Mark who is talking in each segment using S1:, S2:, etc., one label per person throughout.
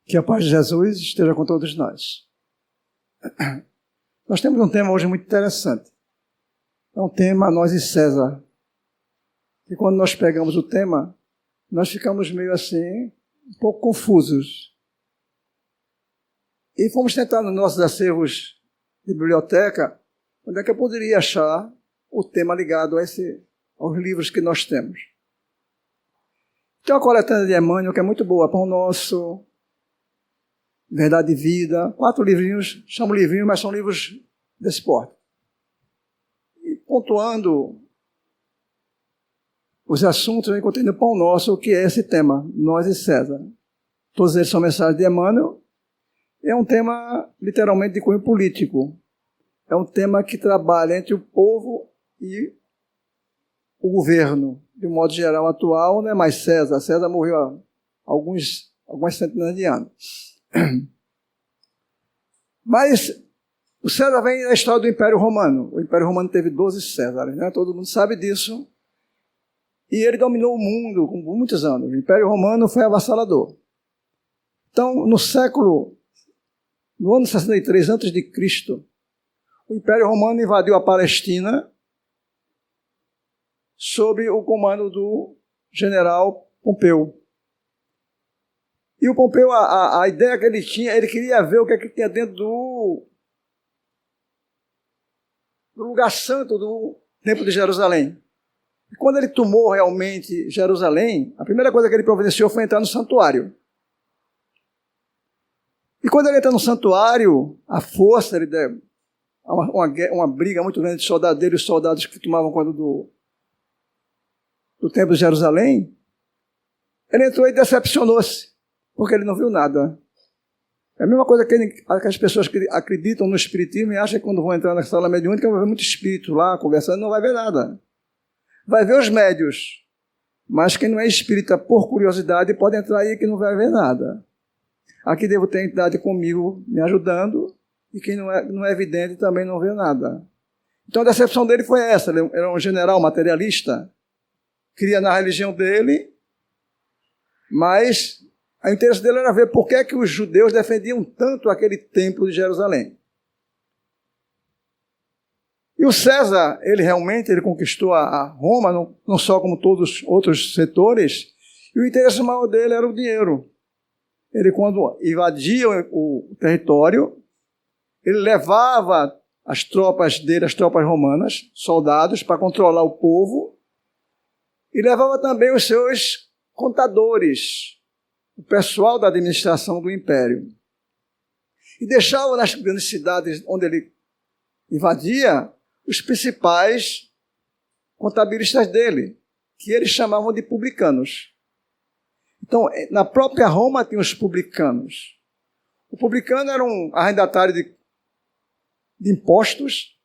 S1: Que a paz de Jesus esteja com todos nós. Nós temos um tema hoje muito interessante. É um tema Nós e César. E quando nós pegamos o tema, nós ficamos meio assim, um pouco confusos. E fomos tentar nos nossos acervos de biblioteca, onde é que eu poderia achar o tema ligado aos livros que nós temos. Tem uma coletânea de Emmanuel que é muito boa, Pão Nosso, Verdade e Vida, 4 livrinhos, chamo livrinhos, mas são livros desse porte. E pontuando os assuntos, eu encontrei no Pão Nosso o que é esse tema, Nós e César. Todos eles são mensagens de Emmanuel. É um tema literalmente de cunho político. É um tema que trabalha entre o povo e o governo, de um modo geral atual, não é mais César. César morreu há algumas centenas de anos. Mas o César vem da história do Império Romano. O Império Romano teve 12 Césares, né? Todo mundo sabe disso. E ele dominou o mundo por muitos anos. O Império Romano foi avassalador. Então, no ano 63 a.C., o Império Romano invadiu a Palestina sob o comando do general Pompeu. E o Pompeu, a ideia que ele tinha, ele queria ver o que é que tinha dentro do lugar santo do Templo de Jerusalém. E quando ele tomou realmente Jerusalém, a primeira coisa que ele providenciou foi entrar no santuário. E quando ele entra no santuário, a força, ele deu uma briga muito grande de soldados dele e os soldados que tomavam conta do Templo de Jerusalém, ele entrou e decepcionou-se, porque ele não viu nada. É a mesma coisa que as pessoas que acreditam no espiritismo e acham que quando vão entrar na sala mediúnica vai ver muito espírito lá conversando, não vai ver nada. Vai ver os médios, mas quem não é espírita por curiosidade pode entrar aí que não vai ver nada. Aqui devo ter entidade comigo me ajudando, e quem não é evidente também não vê nada. Então a decepção dele foi essa. Ele era um general materialista, cria na religião dele, mas o interesse dele era ver por que é que os judeus defendiam tanto aquele templo de Jerusalém. E o César, ele conquistou a Roma, não só como todos os outros setores, e o interesse maior dele era o dinheiro. Ele, quando invadia o território, ele levava as tropas dele, as tropas romanas, soldados, para controlar o povo, e levava também os seus contadores, o pessoal da administração do império. E deixava nas grandes cidades onde ele invadia os principais contabilistas dele, que eles chamavam de publicanos. Então, na própria Roma tinha os publicanos. O publicano era um arrendatário de impostos,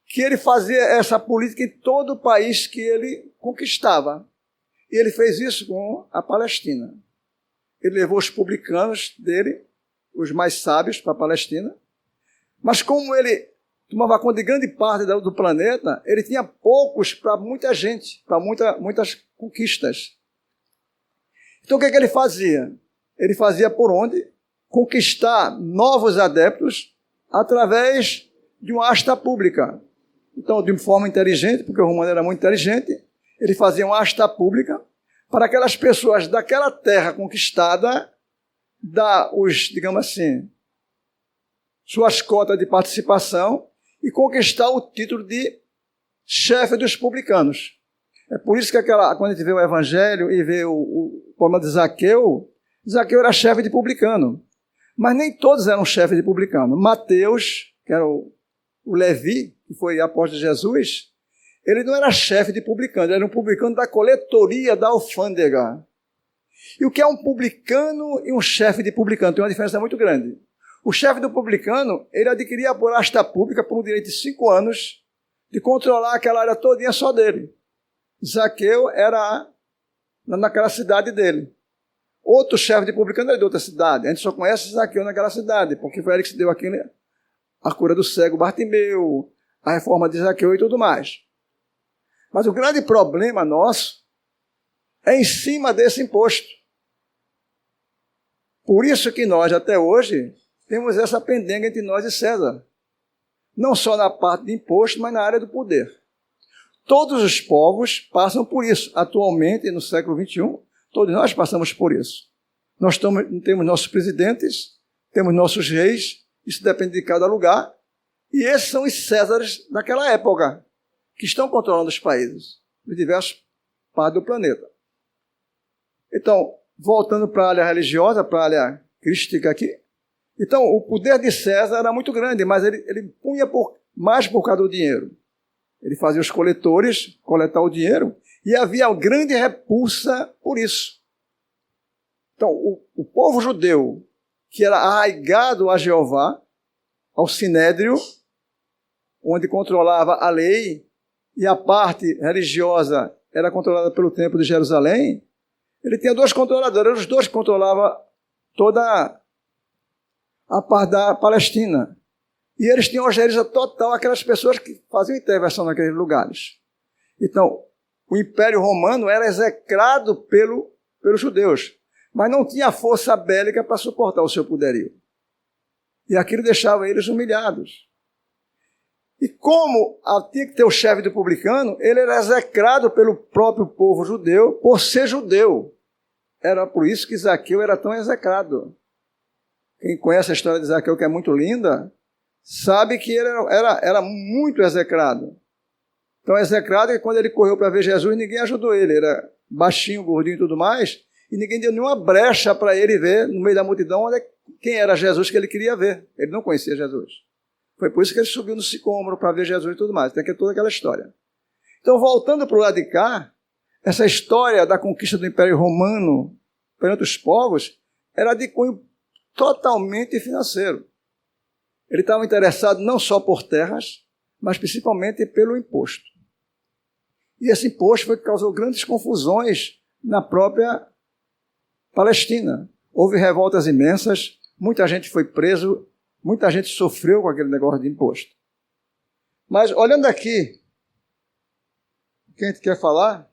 S1: que ele fazia essa política em todo o país que ele conquistava. E ele fez isso com a Palestina. Ele levou os publicanos dele, os mais sábios, para a Palestina. Mas como ele tomava conta de grande parte do planeta, ele tinha poucos para muita gente, para muitas conquistas. Então o que ele fazia? Ele fazia por onde? Conquistar novos adeptos através de uma asta pública. Então, de uma forma inteligente, porque o romano era muito inteligente, ele fazia uma asta pública para aquelas pessoas daquela terra conquistada dar digamos assim, suas cotas de participação e conquistar o título de chefe dos publicanos. É por isso que quando a gente vê o Evangelho e vê o problema de Zaqueu era chefe de publicano. Mas nem todos eram chefes de publicano. Mateus, que era o Levi, que foi apóstolo de Jesus, ele não era chefe de publicano, ele era um publicano da coletoria da alfândega. E o que é um publicano e um chefe de publicano? Tem uma diferença muito grande. O chefe do publicano, ele adquiria por asta pública por um direito de 5 anos de controlar aquela área todinha só dele. Zaqueu era naquela cidade dele. Outro chefe de publicano era de outra cidade. A gente só conhece Zaqueu naquela cidade, porque foi ele que se deu a cura do cego Bartimeu, a reforma de Zaqueu e tudo mais. Mas o grande problema nosso é em cima desse imposto. Por isso que nós, até hoje, temos essa pendenga entre nós e César. Não só na parte de imposto, mas na área do poder. Todos os povos passam por isso. Atualmente, no século XXI, todos nós passamos por isso. Nós temos nossos presidentes, temos nossos reis, isso depende de cada lugar, e esses são os Césares daquela época, que estão controlando os países, de diversas partes do planeta. Então, voltando para a área religiosa, para a área crística aqui, então o poder de César era muito grande, mas ele punha mais por causa do dinheiro. Ele fazia os coletores coletar o dinheiro, e havia uma grande repulsa por isso. Então, o povo judeu, que era arraigado a Jeová, ao Sinédrio, onde controlava a lei, e a parte religiosa era controlada pelo Templo de Jerusalém, ele tinha dois controladores, os dois controlavam toda a parte da Palestina. E eles tinham algeriza total aquelas pessoas que faziam intervenção naqueles lugares. Então, o Império Romano era execrado pelos judeus, mas não tinha força bélica para suportar o seu poderio. E aquilo deixava eles humilhados. E como tinha que ter o chefe do publicano, ele era execrado pelo próprio povo judeu por ser judeu. Era por isso que Zaqueu era tão execrado. Quem conhece a história de Zaqueu, que é muito linda, sabe que ele era muito execrado. Tão execrado que quando ele correu para ver Jesus, ninguém ajudou ele. Ele era baixinho, gordinho e tudo mais, e ninguém deu nenhuma brecha para ele ver, no meio da multidão, quem era Jesus que ele queria ver. Ele não conhecia Jesus. Foi por isso que ele subiu no sicômoro para ver Jesus e tudo mais. Tem toda aquela história. Então, voltando para o lado de cá, essa história da conquista do Império Romano perante os povos era de cunho totalmente financeiro. Ele estava interessado não só por terras, mas principalmente pelo imposto. E esse imposto foi que causou grandes confusões na própria Palestina. Houve revoltas imensas, muita gente foi preso, muita gente sofreu com aquele negócio de imposto. Mas, olhando aqui, o que a gente quer falar,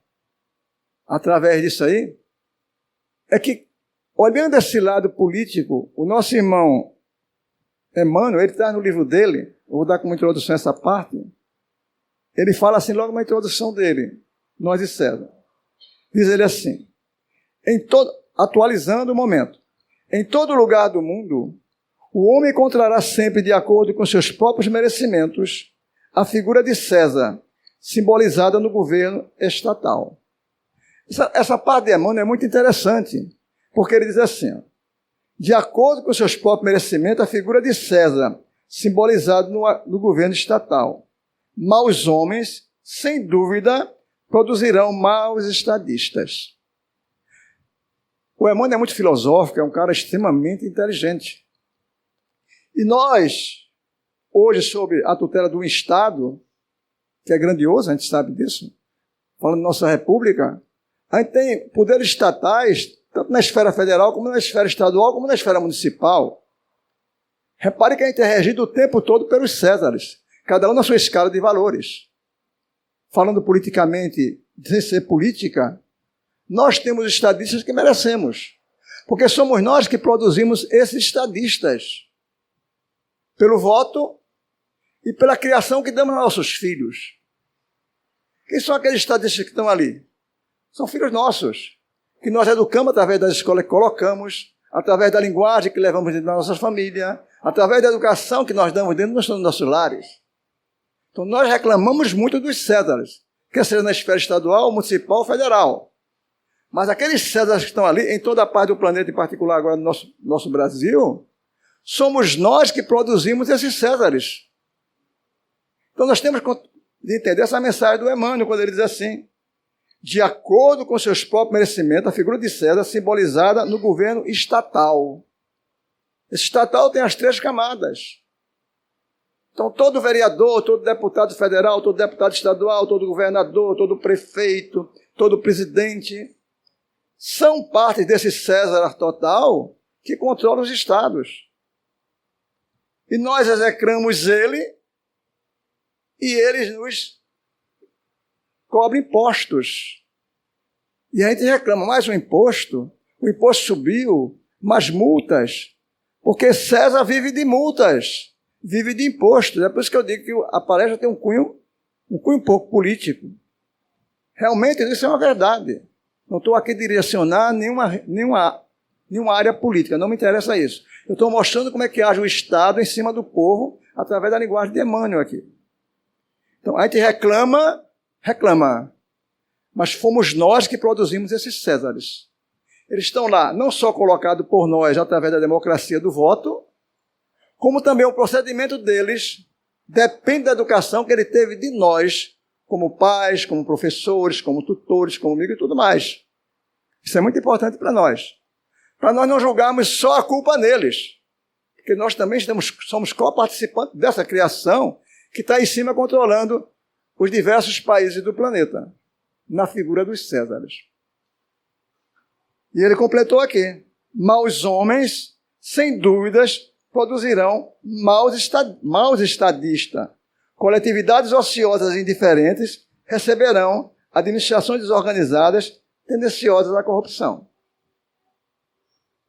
S1: através disso aí, é que, olhando esse lado político, o nosso irmão Emmanuel, ele está no livro dele, eu vou dar como introdução essa parte, ele fala assim, logo na introdução dele, Nós e César. Diz ele assim, atualizando o momento, em todo lugar do mundo, o homem encontrará sempre, de acordo com seus próprios merecimentos, a figura de César, simbolizada no governo estatal. Essa parte de Emmanuel é muito interessante, porque ele diz assim, de acordo com seus próprios merecimentos, a figura de César, simbolizada no governo estatal. Maus homens, sem dúvida, produzirão maus estadistas. O Emmanuel é muito filosófico, é um cara extremamente inteligente. E nós, hoje, sob a tutela de um Estado, que é grandioso, a gente sabe disso, falando da nossa república, a gente tem poderes estatais, tanto na esfera federal, como na esfera estadual, como na esfera municipal. Repare que a gente é regido o tempo todo pelos Césares, cada um na sua escala de valores. Falando politicamente, sem ser política, nós temos estadistas que merecemos, porque somos nós que produzimos esses estadistas, pelo voto e pela criação que damos aos nossos filhos. Quem são aqueles estadistas que estão ali? São filhos nossos, que nós educamos através das escolas que colocamos, através da linguagem que levamos dentro da nossa família, através da educação que nós damos dentro dos nossos lares. Então nós reclamamos muito dos Césares, quer seja na esfera estadual, municipal ou federal. Mas aqueles Césares que estão ali, em toda a parte do planeta, em particular agora no nosso Brasil, somos nós que produzimos esses Césares. Então nós temos de entender essa mensagem do Emmanuel, quando ele diz assim, de acordo com seus próprios merecimentos, a figura de César simbolizada no governo estatal. Esse estatal tem as 3 camadas. Então todo vereador, todo deputado federal, todo deputado estadual, todo governador, todo prefeito, todo presidente, são parte desse César total que controla os estados. E nós execramos ele e eles nos cobram impostos. E a gente reclama, mais o imposto subiu, Mas multas, porque César vive de multas, vive de impostos. É por isso que eu digo que a palestra tem um cunho um pouco político. Realmente isso é uma verdade. Não estou aqui direcionar nenhuma área política, não me interessa isso. Eu estou mostrando como é que age o Estado em cima do povo através da linguagem de Emmanuel aqui. Então, a gente reclama, mas fomos nós que produzimos esses Césares. Eles estão lá, não só colocados por nós através da democracia do voto, como também o procedimento deles depende da educação que ele teve de nós, como pais, como professores, como tutores, como amigos e tudo mais. Isso é muito importante para nós. Para nós não julgarmos só a culpa neles, porque nós também somos co-participantes dessa criação que está em cima controlando os diversos países do planeta, na figura dos Césares. E ele completou aqui: maus homens, sem dúvidas, produzirão maus estadistas. Coletividades ociosas e indiferentes receberão administrações desorganizadas, tendenciosas à corrupção.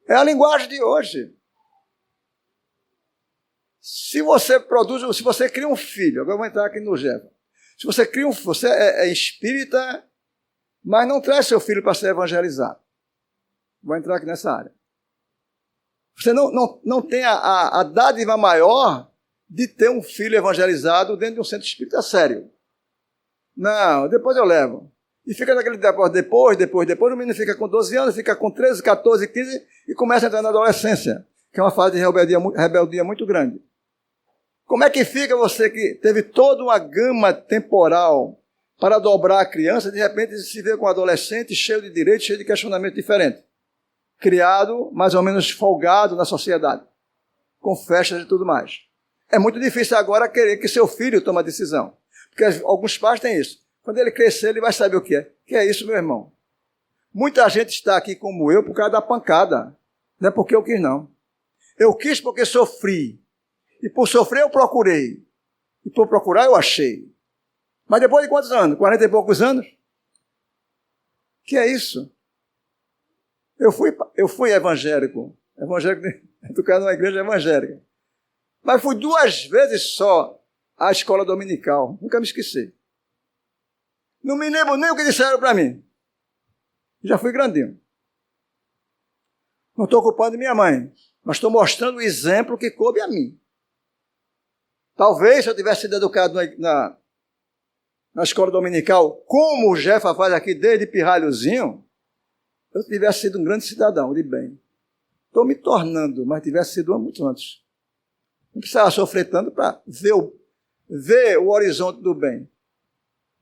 S1: É a linguagem de hoje. Se você cria um filho, agora eu vou entrar aqui no Jeff. Se você cria você é espírita, mas não traz seu filho para ser evangelizado. Vou entrar aqui nessa área. Você não tem a dádiva maior de ter um filho evangelizado dentro de um centro espírita sério. Não, depois eu levo. E fica naquele depois, o menino fica com 12 anos, fica com 13, 14, 15 e começa a entrar na adolescência, que é uma fase de rebeldia muito grande. Como é que fica você que teve toda uma gama temporal para dobrar a criança, de repente se vê com um adolescente cheio de direitos, cheio de questionamento diferente, criado mais ou menos folgado na sociedade, com festas e tudo mais. É muito difícil agora querer que seu filho tome a decisão, porque alguns pais têm isso. Quando ele crescer, ele vai saber o que é. Que é isso, meu irmão? Muita gente está aqui como eu por causa da pancada. Não é porque eu quis, não. Eu quis porque sofri. E por sofrer eu procurei. E por procurar eu achei. Mas depois de quantos anos? 40 e poucos anos? Que é isso? Eu fui evangélico. Educado numa igreja evangélica. Mas fui 2 vezes só à escola dominical. Nunca me esqueci. Não me lembro nem o que disseram para mim. Já fui grandinho. Não estou culpando minha mãe, mas estou mostrando o exemplo que coube a mim. Talvez se eu tivesse sido educado na escola dominical, como o Jefa faz aqui desde pirralhozinho, eu tivesse sido um grande cidadão de bem. Estou me tornando, mas tivesse sido muito antes. Não precisava sofrer tanto para ver o horizonte do bem.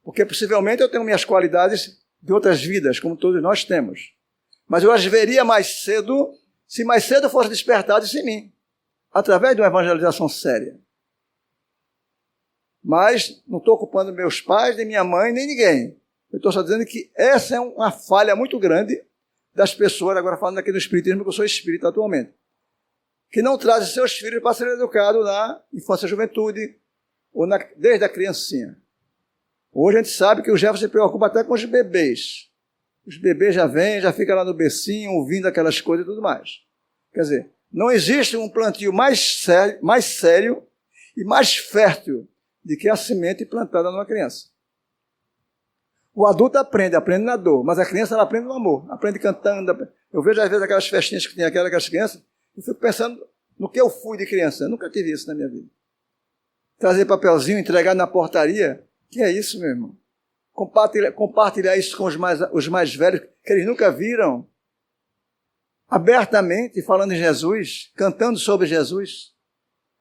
S1: Porque possivelmente eu tenho minhas qualidades de outras vidas, como todos nós temos. Mas eu as veria mais cedo, se mais cedo fosse despertado isso em mim, através de uma evangelização séria. Mas não estou culpando meus pais, nem minha mãe, nem ninguém. Eu estou só dizendo que essa é uma falha muito grande das pessoas, agora falando aqui do espiritismo, que eu sou espírita atualmente, que não trazem seus filhos para serem educados na infância e juventude, ou desde a criancinha. Hoje a gente sabe que o Jefferson se preocupa até com os bebês. Os bebês já vêm, já ficam lá no bercinho, ouvindo aquelas coisas e tudo mais. Quer dizer, não existe um plantio mais sério e mais fértil do que a semente plantada numa criança. O adulto aprende na dor, mas a criança ela aprende no amor, aprende cantando. Eu vejo às vezes aquelas festinhas que tem aquelas crianças, eu fico pensando no que eu fui de criança. Eu nunca tive isso na minha vida. Trazer papelzinho, entregar na portaria. Que é isso, meu irmão? Compartilhar isso com os mais velhos, que eles nunca viram, abertamente, falando em Jesus, cantando sobre Jesus.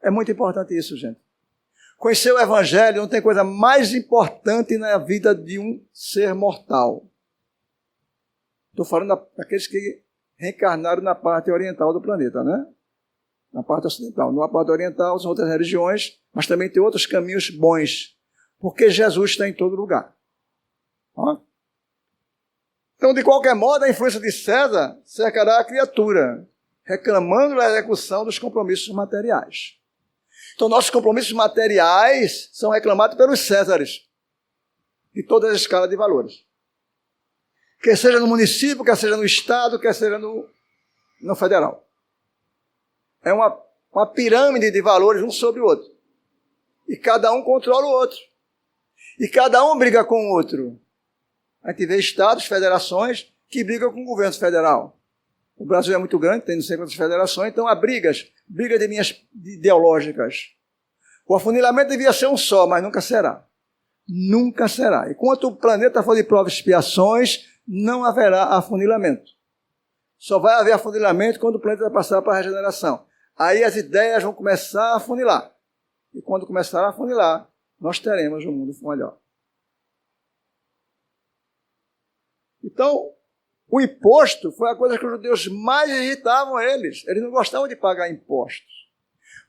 S1: É muito importante isso, gente. Conhecer o Evangelho não tem coisa mais importante na vida de um ser mortal. Estou falando daqueles que reencarnaram na parte oriental do planeta, né? Na parte ocidental. Na parte oriental são outras religiões, mas também tem outros caminhos bons. Porque Jesus está em todo lugar. Então, de qualquer modo, a influência de César cercará a criatura, reclamando da execução dos compromissos materiais. Então, nossos compromissos materiais são reclamados pelos Césares, de todas as escalas de valores. Quer seja no município, quer seja no Estado, quer seja no federal. é uma pirâmide de valores um sobre o outro. E cada um controla o outro. E cada um briga com o outro. A gente vê estados, federações que brigam com o governo federal. O Brasil é muito grande, tem não sei quantas federações, então há brigas de linhas ideológicas. O afunilamento devia ser um só, mas nunca será. Nunca será. Enquanto o planeta for de provas e expiações, não haverá afunilamento. Só vai haver afunilamento quando o planeta passar para a regeneração. Aí as ideias vão começar a afunilar. E quando começar a afunilar, nós teremos um mundo melhor. Então, o imposto foi a coisa que os judeus mais irritavam eles. Eles não gostavam de pagar impostos.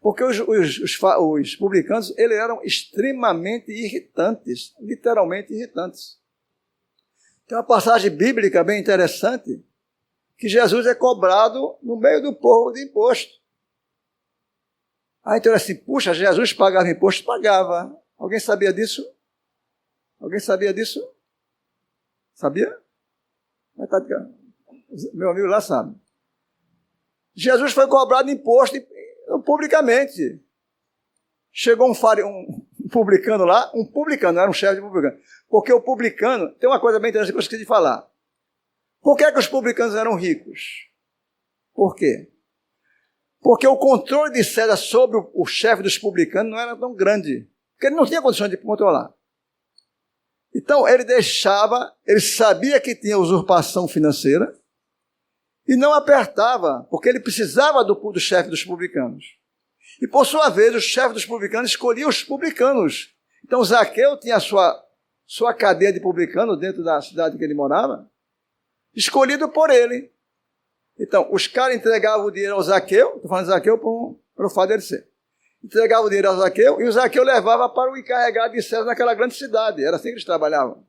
S1: Porque os publicanos, eles eram extremamente irritantes, literalmente irritantes. Tem uma passagem bíblica bem interessante, que Jesus é cobrado no meio do povo de imposto. Então assim, puxa, Jesus pagava imposto? Pagava. Alguém sabia disso? Alguém sabia disso? Sabia? Meu amigo lá sabe. Jesus foi cobrado imposto publicamente. Chegou um publicano lá, um publicano, não era um chefe de publicano. Porque o publicano, tem uma coisa bem interessante que eu esqueci de falar. Por que os publicanos eram ricos? Por quê? Porque o controle de César sobre o chefe dos publicanos não era tão grande. Porque ele não tinha condições de controlar. Então, ele sabia que tinha usurpação financeira e não apertava, porque ele precisava do chefe dos publicanos. E, por sua vez, o chefe dos publicanos escolhia os publicanos. Então, Zaqueu tinha a sua cadeia de publicanos dentro da cidade que ele morava, escolhido por ele. Então, os caras entregavam o dinheiro ao Zaqueu, estou falando de Zaqueu para o fato dele ser. Entregava o dinheiro ao Zaqueu, e o Zaqueu levava para o encarregado de César naquela grande cidade. Era assim que eles trabalhavam.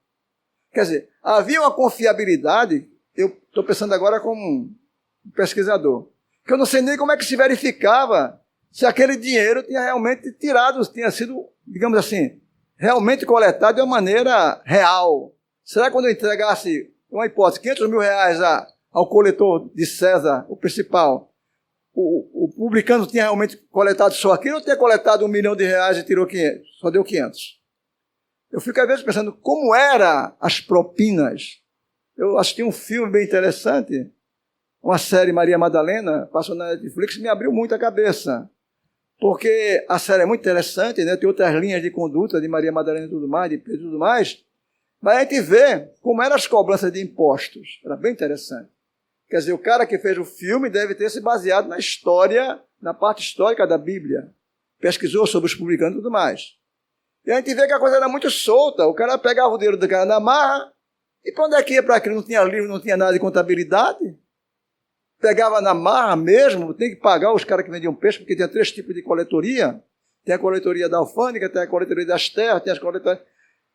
S1: Quer dizer, havia uma confiabilidade, eu estou pensando agora como um pesquisador, que eu não sei nem como é que se verificava se aquele dinheiro tinha realmente tinha sido, digamos assim, realmente coletado de uma maneira real. Será que quando eu entregasse, uma hipótese, 500 mil reais ao coletor de César, o principal, o publicano tinha realmente coletado só aquilo ou tinha coletado R$1 milhão e tirou 500? Só deu 500. Eu fico às vezes pensando como eram as propinas. Eu assisti um filme bem interessante, uma série Maria Madalena, passou na Netflix, me abriu muito a cabeça. Porque a série é muito interessante, né? Tem outras linhas de conduta de Maria Madalena e tudo mais, de Pedro e tudo mais. Mas a gente vê como eram as cobranças de impostos. Era bem interessante. Quer dizer, o cara que fez o filme deve ter se baseado na história, na parte histórica da Bíblia. Pesquisou sobre os publicanos e tudo mais. E a gente vê que a coisa era muito solta. O cara pegava o dinheiro do cara na marra, e para onde é que ia para aquilo? Não tinha livro, não tinha nada de contabilidade. Pegava na marra mesmo, tem que pagar os caras que vendiam peixe, porque tinha 3 tipos de coletoria. Tem a coletoria da alfândega, tem a coletoria das terras, tem as coletorias...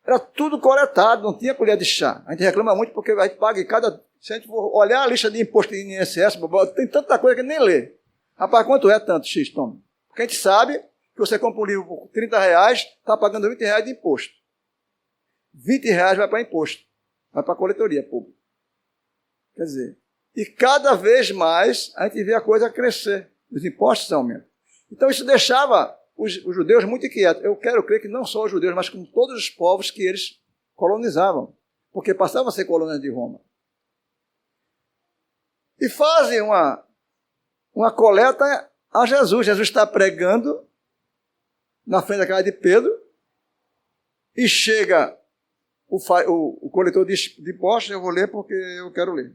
S1: Era tudo coletado, não tinha colher de chá. A gente reclama muito porque a gente paga em cada... Se a gente for olhar a lista de imposto de INSS, tem tanta coisa que nem lê. Rapaz, quanto é tanto X, toma? Porque a gente sabe que você compra um livro por R$30, está pagando R$20 de imposto. R$20 vai para imposto. Vai para a coletoria pública. Quer dizer, e cada vez mais a gente vê a coisa crescer. Os impostos aumentam. Então isso deixava os judeus muito inquietos. Eu quero crer que não só os judeus, mas com todos os povos que eles colonizavam. Porque passavam a ser colônias de Roma. E fazem uma coleta a Jesus. Jesus está pregando na frente da casa de Pedro e chega o coletor de impostos. Eu vou ler porque eu quero ler.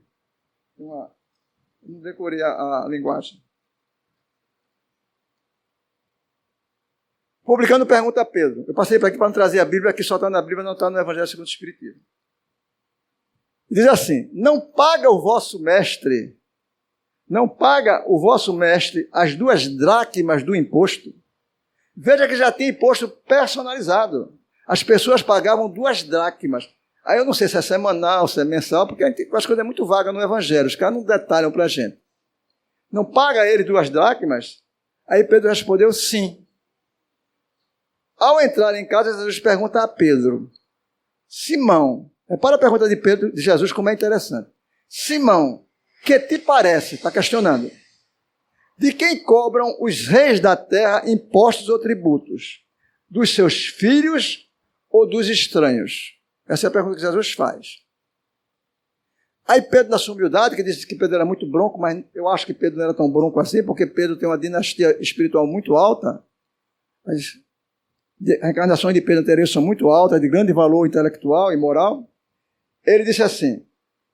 S1: Não decorei a linguagem. O publicano pergunta a Pedro. Eu passei para aqui para não trazer a Bíblia, aqui só está na Bíblia, não está no Evangelho segundo o Espiritismo. Diz assim: não paga o vosso mestre as 2 dracmas do imposto? Veja que já tem imposto personalizado. As pessoas pagavam 2 dracmas. Aí eu não sei se é semanal, se é mensal, porque as coisas é muito vaga no Evangelho. Os caras não detalham para a gente. Não paga ele 2 dracmas? Aí Pedro respondeu sim. Ao entrar em casa, Jesus pergunta a Pedro: Simão, repara a pergunta de Jesus, como é interessante. Simão, que te parece? Está questionando. De quem cobram os reis da terra impostos ou tributos? Dos seus filhos ou dos estranhos? Essa é a pergunta que Jesus faz. Aí Pedro, na sua humildade, que disse que Pedro era muito bronco, mas eu acho que Pedro não era tão bronco assim, porque Pedro tem uma dinastia espiritual muito alta. As reencarnações de Pedro anteriores são muito altas, de grande valor intelectual e moral. Ele disse assim,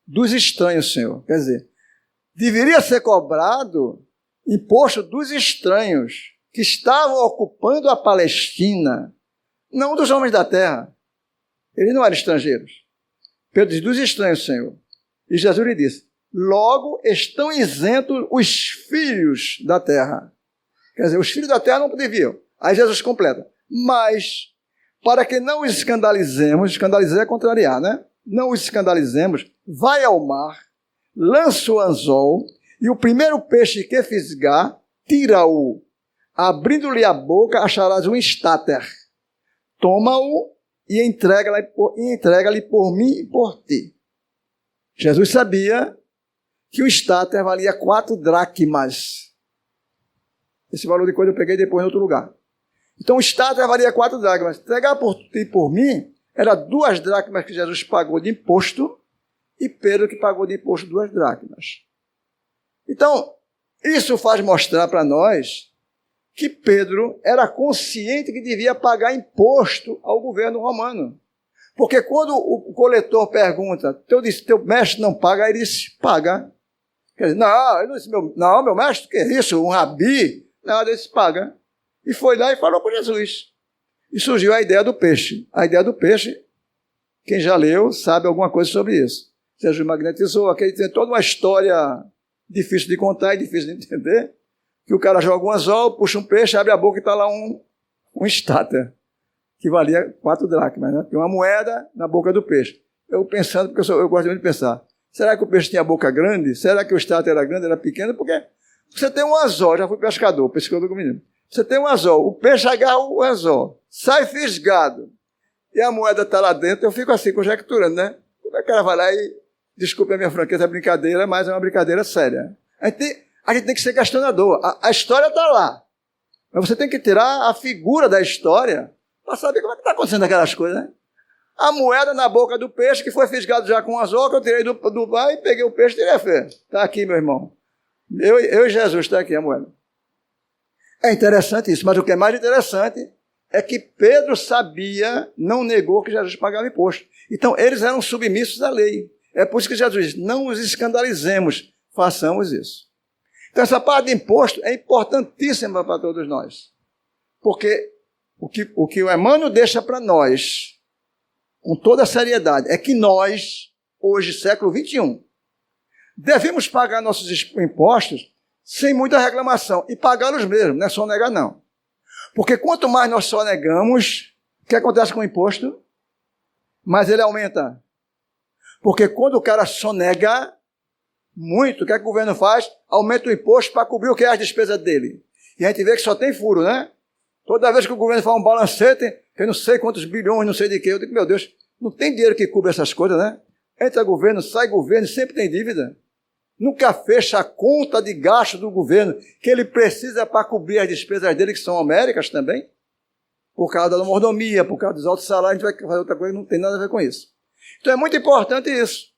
S1: dos estranhos, Senhor. Quer dizer, deveria ser cobrado imposto dos estranhos que estavam ocupando a Palestina, não dos homens da terra. Eles não eram estrangeiros. Pedro diz, dos estranhos, Senhor. E Jesus lhe disse, logo estão isentos os filhos da terra. Quer dizer, os filhos da terra não deviam. Aí Jesus completa, mas para que não os escandalizemos, escandalizar é contrariar, né? Não os escandalizemos, vai ao mar, lança o anzol, e o primeiro peixe que fisgar, tira-o. Abrindo-lhe a boca, acharás um estáter. Toma-o e entrega-lhe por mim e por ti. Jesus sabia que o estáter valia 4 dracmas. Esse valor de coisa eu peguei depois em outro lugar. Então o estáter valia 4 dracmas. Entregar por ti e por mim, era 2 dracmas que Jesus pagou de imposto, e Pedro que pagou de imposto 2 dracmas. Então, isso faz mostrar para nós que Pedro era consciente que devia pagar imposto ao governo romano. Porque quando o coletor pergunta, teu mestre não paga, ele diz, paga. Quer dizer, meu mestre, que é isso? Um rabi? Nada, ele disse, paga. E foi lá e falou para Jesus. E surgiu a ideia do peixe. A ideia do peixe, quem já leu sabe alguma coisa sobre isso. Jesus magnetizou, aquele tem toda uma história difícil de contar e difícil de entender, que o cara joga um anzol, puxa um peixe, abre a boca e está lá um estáter, que valia 4 dracmas, né? Tem uma moeda na boca do peixe. Eu pensando, porque eu gosto muito de pensar, será que o peixe tinha a boca grande? Será que o estáter era grande, era pequeno? Porque você tem um anzol, já fui pescador com o menino. Você tem um anzol, o peixe agarra o anzol, sai fisgado, e a moeda está lá dentro, eu fico assim, conjecturando, né? Como é que o cara vai lá e, desculpe a minha franqueza, é brincadeira, mas é uma brincadeira séria. A gente tem que ser questionador. A história está lá. Mas você tem que tirar a figura da história para saber como é que está acontecendo aquelas coisas, né? A moeda na boca do peixe, que foi fisgado já com anzol, que eu tirei do bar e peguei o peixe e tirei a fé. Está aqui, meu irmão. Eu e Jesus, está aqui a moeda. É interessante isso, mas o que é mais interessante é que Pedro sabia, não negou que Jesus pagava imposto. Então, eles eram submissos à lei. É por isso que Jesus diz, não os escandalizemos, façamos isso. Então, essa parte de imposto é importantíssima para todos nós. Porque o que o Emmanuel deixa para nós, com toda a seriedade, é que nós, hoje, século XXI, devemos pagar nossos impostos sem muita reclamação, e pagá-los mesmo, não é só negar não. Porque quanto mais nós só negamos, o que acontece com o imposto? Mais ele aumenta. Porque quando o cara sonega muito, o que é que o governo faz? Aumenta o imposto para cobrir o que é as despesas dele. E a gente vê que só tem furo, né? Toda vez que o governo faz um balancete, tem não sei quantos bilhões, não sei de quê, eu digo, meu Deus, não tem dinheiro que cubra essas coisas, né? Entra governo, sai governo, sempre tem dívida. Nunca fecha a conta de gasto do governo, que ele precisa para cobrir as despesas dele, que são homéricas também, por causa da mordomia, por causa dos altos salários, a gente vai fazer outra coisa que não tem nada a ver com isso. Então é muito importante isso.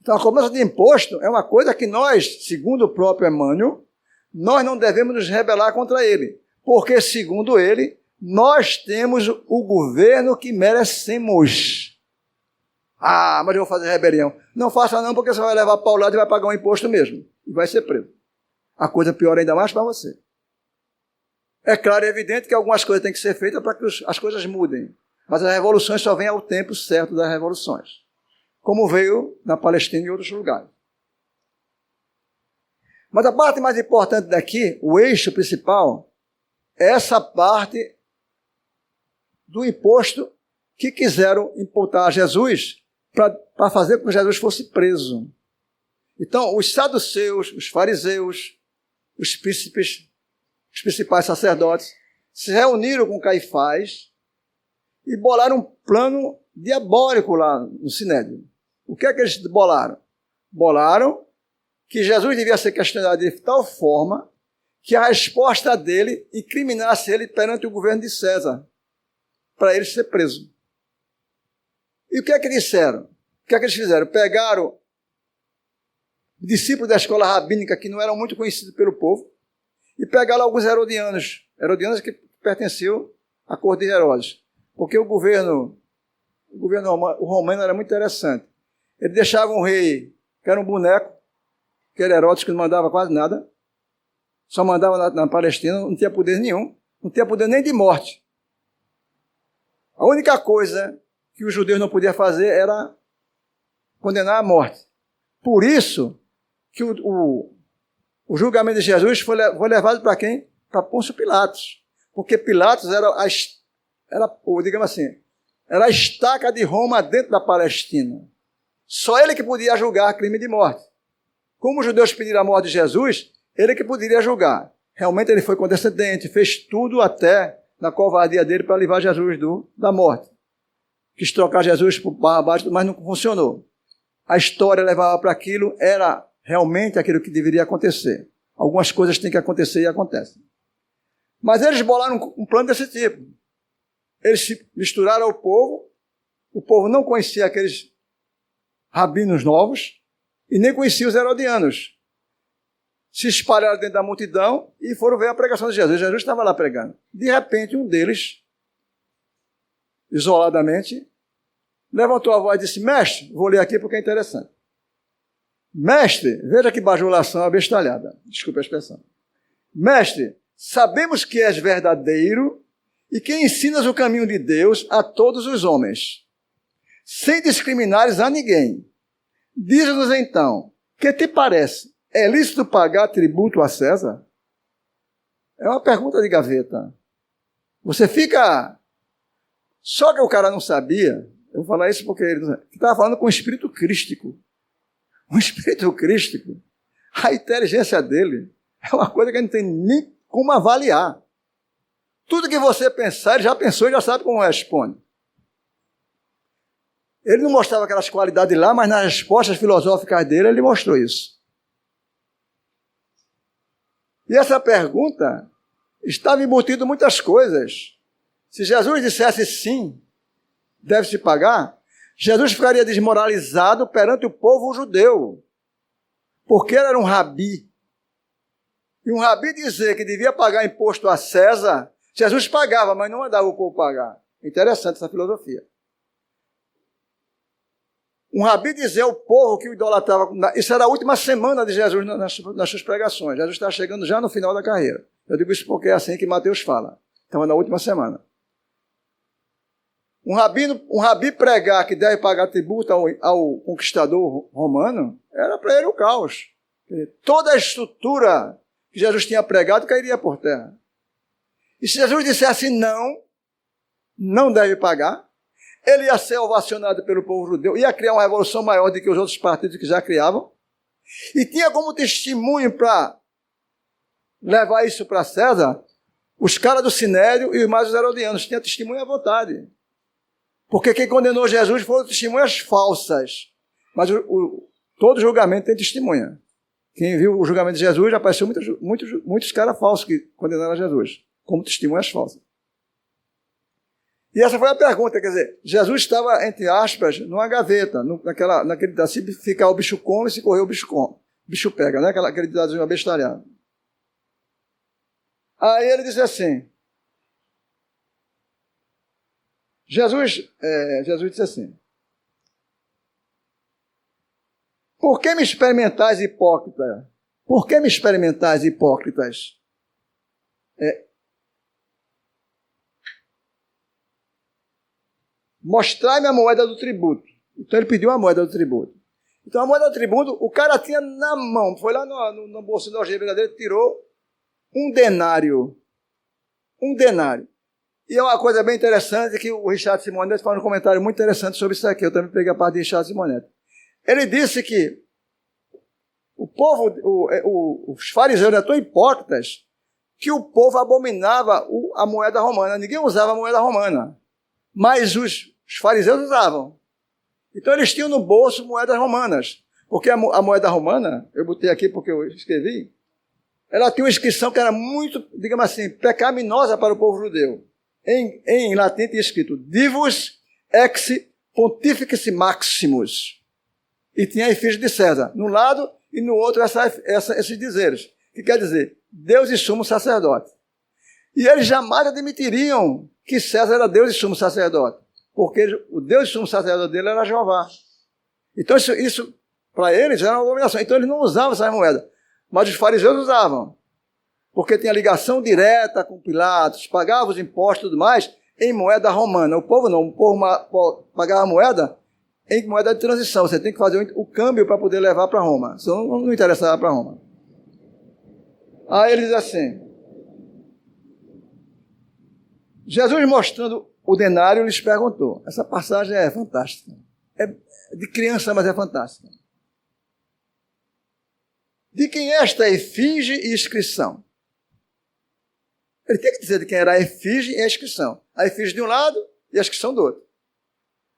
S1: Então a cobrança de imposto é uma coisa que nós, segundo o próprio Emmanuel, nós não devemos nos rebelar contra ele, porque segundo ele, nós temos o governo que merecemos. Ah, mas eu vou fazer rebelião. Não faça não, porque você vai levar paulada e vai pagar um imposto mesmo. E vai ser preso. A coisa piora ainda mais para você. É claro e evidente que algumas coisas têm que ser feitas para que as coisas mudem. Mas as revoluções só vêm ao tempo certo das revoluções. Como veio na Palestina e em outros lugares. Mas a parte mais importante daqui, o eixo principal, é essa parte do imposto que quiseram imputar a Jesus para fazer com que Jesus fosse preso. Então, os saduceus, os fariseus, os principais sacerdotes, se reuniram com Caifás e bolaram um plano diabólico lá no Sinédrio. O que é que eles bolaram? Bolaram que Jesus devia ser questionado de tal forma que a resposta dele incriminasse ele perante o governo de César, para ele ser preso. E o que é que disseram? O que é que eles fizeram? Pegaram discípulos da escola rabínica que não eram muito conhecidos pelo povo e pegaram alguns herodianos que pertenciam à corte de Herodes. Porque o governo romano era muito interessante. Ele deixava um rei que era um boneco, que era Herodes, que não mandava quase nada, só mandava na Palestina, não tinha poder nenhum, não tinha poder nem de morte. A única coisa que os judeus não podiam fazer era condenar à morte. Por isso que o julgamento de Jesus foi levado para quem? Para Pôncio Pilatos. Porque Pilatos era a estaca de Roma dentro da Palestina. Só ele que podia julgar crime de morte. Como os judeus pediram a morte de Jesus, ele que poderia julgar. Realmente ele foi condescendente, fez tudo até na covardia dele para livrar Jesus da morte. Quis trocar Jesus por Barrabás, mas não funcionou. A história levava para aquilo, era realmente aquilo que deveria acontecer. Algumas coisas têm que acontecer e acontecem. Mas eles bolaram um plano desse tipo. Eles se misturaram ao povo, o povo não conhecia aqueles rabinos novos e nem conhecia os herodianos. Se espalharam dentro da multidão e foram ver a pregação de Jesus. Jesus estava lá pregando. De repente, um deles, isoladamente, levantou a voz e disse: mestre, vou ler aqui porque é interessante. Mestre, veja que bajulação abestalhada. Desculpe a expressão. Mestre, sabemos que és verdadeiro e que ensinas o caminho de Deus a todos os homens, sem discriminares a ninguém. Diz-nos então, que te parece? É lícito pagar tributo a César? É uma pergunta de gaveta. Você fica... Só que o cara não sabia, eu vou falar isso porque ele estava falando com um espírito crístico. Um espírito crístico. A inteligência dele é uma coisa que não tem nem como avaliar. Tudo que você pensar, ele já pensou e já sabe como responde. Ele não mostrava aquelas qualidades lá, mas nas respostas filosóficas dele, ele mostrou isso. E essa pergunta estava embutido muitas coisas. Se Jesus dissesse sim, deve-se pagar, Jesus ficaria desmoralizado perante o povo judeu, porque ele era um rabi. E um rabi dizer que devia pagar imposto a César, Jesus pagava, mas não mandava o povo pagar. Interessante essa filosofia. Um rabi dizer ao povo que o idolatrava, isso era a última semana de Jesus nas suas pregações. Jesus está chegando já no final da carreira. Eu digo isso porque é assim que Mateus fala. Então é na última semana. Um rabi pregar que deve pagar tributo ao conquistador romano, era para ele o caos. Toda a estrutura que Jesus tinha pregado cairia por terra. E se Jesus dissesse não deve pagar, ele ia ser ovacionado pelo povo judeu, ia criar uma revolução maior do que os outros partidos que já criavam, e tinha como testemunho para levar isso para César, os caras do Sinédrio e mais os herodianos, tinha testemunho à vontade. Porque quem condenou Jesus foram testemunhas falsas, mas todo julgamento tem testemunha. Quem viu o julgamento de Jesus, já apareceu muitos caras falsos que condenaram Jesus, como testemunhas falsas. E essa foi a pergunta, quer dizer, Jesus estava, entre aspas, numa gaveta, naquele se ficar o bicho come, se correr o bicho pega, né? Aquele ditado abestalhado. Aí ele disse assim, Jesus disse assim, por que me experimentais, hipócritas? Por que me experimentais, hipócritas? Mostrai-me a moeda do tributo. Então ele pediu a moeda do tributo. Então a moeda do tributo, o cara tinha na mão, foi lá no bolso da algema dele, tirou um denário. Um denário. E é uma coisa bem interessante que o Richard Simonetti faz um comentário muito interessante sobre isso aqui. Eu também peguei a parte de Richard Simonetti. Ele disse que o povo, os fariseus eram tão hipócritas que o povo abominava a moeda romana. Ninguém usava a moeda romana. Mas os fariseus usavam. Então eles tinham no bolso moedas romanas. Porque a moeda romana, eu botei aqui porque eu escrevi, ela tinha uma inscrição que era muito, digamos assim, pecaminosa para o povo judeu. Em latim tinha escrito Divus ex pontifice maximus. E tinha a efígie de César. No lado e no outro esses dizeres. Que quer dizer, Deus e sumo sacerdote. E eles jamais admitiriam que César era Deus e sumo sacerdote. Porque o Deus e sumo sacerdote dele era Jeová. Então isso para eles era uma abominação. Então eles não usavam essa moeda. Mas os fariseus usavam. Porque tinha ligação direta com Pilatos, pagavam os impostos e tudo mais em moeda romana. O povo não, o povo pagava moeda em moeda de transição. Você tem que fazer o câmbio para poder levar para Roma. Senão não interessava para Roma. Aí ele diz assim, Jesus mostrando o denário lhes perguntou. Essa passagem é fantástica. É de criança, mas é fantástica. De quem é esta efígie e inscrição? Ele tem que dizer de quem era a efígie e a inscrição. A efígie de um lado e a inscrição do outro.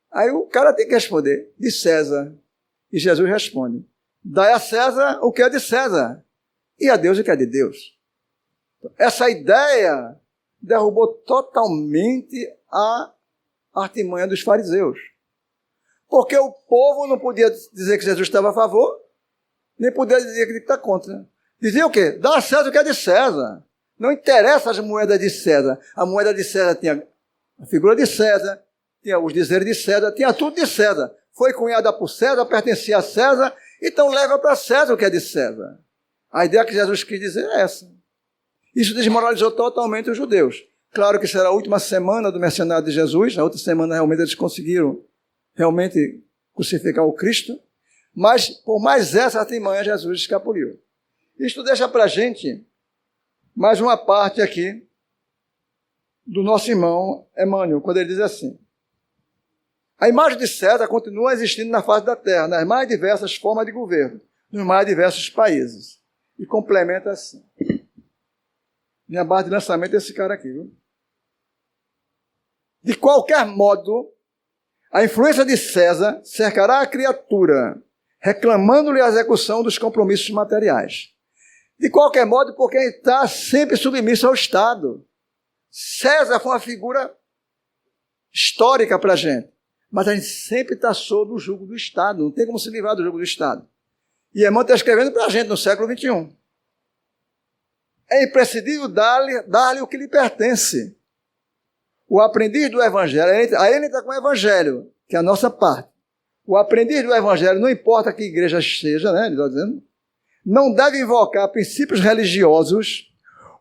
S1: Aí o cara tem que responder, de César. E Jesus responde, dai a César o que é de César, e a Deus o que é de Deus. Essa ideia derrubou totalmente a artimanha dos fariseus. Porque o povo não podia dizer que Jesus estava a favor, nem podia dizer que ele está contra. Dizia o quê? Dá a César o que é de César. Não interessa as moedas de César. A moeda de César tinha a figura de César, tinha os dizeres de César, tinha tudo de César. Foi cunhada por César, pertencia a César, então leva para César o que é de César. A ideia que Jesus quis dizer é essa. Isso desmoralizou totalmente os judeus. Claro que será a última semana do mercenário de Jesus, a outra semana realmente eles conseguiram realmente crucificar o Cristo, mas por mais essa artimanha Jesus escapuliu. Isto deixa para a gente mais uma parte aqui do nosso irmão Emmanuel, quando ele diz assim, a imagem de César continua existindo na face da terra, nas mais diversas formas de governo, nos mais diversos países. E complementa assim. Minha barra de lançamento é esse cara aqui, viu? De qualquer modo, a influência de César cercará a criatura, reclamando-lhe a execução dos compromissos materiais. De qualquer modo, porque ele está sempre submisso ao Estado. César foi uma figura histórica para a gente, mas a gente sempre está sob o jugo do Estado, não tem como se livrar do jugo do Estado. E Emmanuel está escrevendo para a gente no século XXI. É imprescindível dar-lhe o que lhe pertence. O aprendiz do Evangelho, aí ele está com o Evangelho, que é a nossa parte. O aprendiz do Evangelho, não importa que igreja seja, né, ele está dizendo, não deve invocar princípios religiosos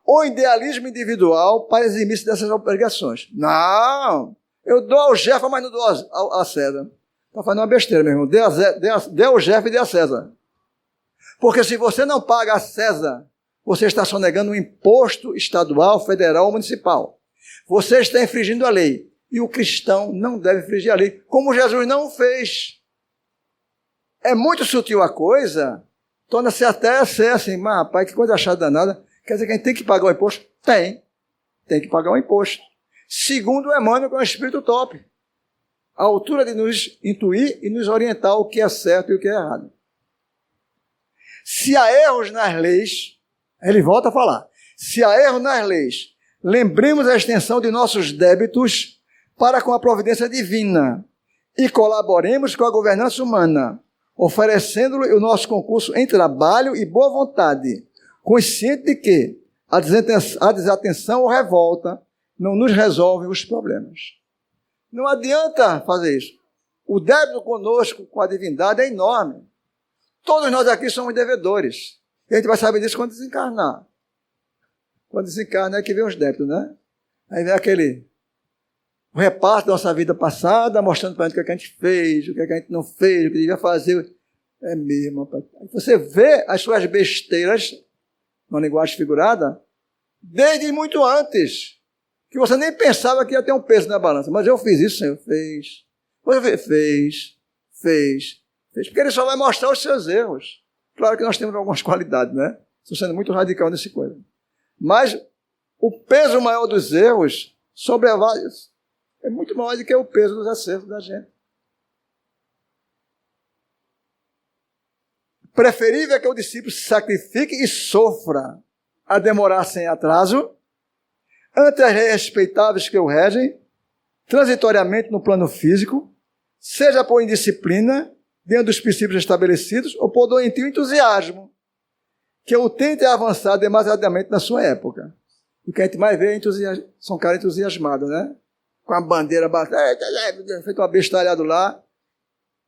S1: ou idealismo individual para eximir-se dessas obrigações. Não, eu dou ao Jefa, mas não dou a César. Está fazendo uma besteira, meu irmão. Dê ao Jefa e dê a César. Porque se você não paga a César, você está sonegando um imposto estadual, federal ou municipal. Você está infringindo a lei. E o cristão não deve infringir a lei, como Jesus não fez. É muito sutil a coisa, torna-se até ser assim, mas rapaz, que coisa achada danada. Quer dizer que a gente tem que pagar o imposto? Tem que pagar o imposto. Segundo o Emmanuel, que é um espírito top. A altura de nos intuir e nos orientar o que é certo e o que é errado. Se há erros nas leis, ele volta a falar, se há erros nas leis, lembremos a extensão de nossos débitos para com a providência divina e colaboremos com a governança humana, oferecendo-lhe o nosso concurso em trabalho e boa vontade, consciente de que a desatenção ou revolta não nos resolve os problemas. Não adianta fazer isso. O débito conosco, com a divindade, é enorme. Todos nós aqui somos devedores. E a gente vai saber disso quando desencarnar. Quando desencarna é que vem os débitos, né? Aí vem o reparto da nossa vida passada, mostrando para a gente o que a gente fez, o que a gente não fez, o que devia fazer. É mesmo, rapaz. Você vê as suas besteiras, numa linguagem figurada, desde muito antes, que você nem pensava que ia ter um peso na balança. Mas eu fiz isso, Senhor, fez. Fez. Porque ele só vai mostrar os seus erros. Claro que nós temos algumas qualidades, né? Estou sendo muito radical nesse coisa. Mas o peso maior dos erros é muito maior do que o peso dos acertos da gente. Preferível é que o discípulo se sacrifique e sofra a demorar sem atraso, ante as respeitáveis que o regem, transitoriamente no plano físico, seja por indisciplina, dentro dos princípios estabelecidos, ou por doentio entusiasmo, que o tente avançar demasiadamente na sua época. O que a gente mais vê são caras entusiasmados, né? Com a bandeira batendo, feito um abestalhado lá,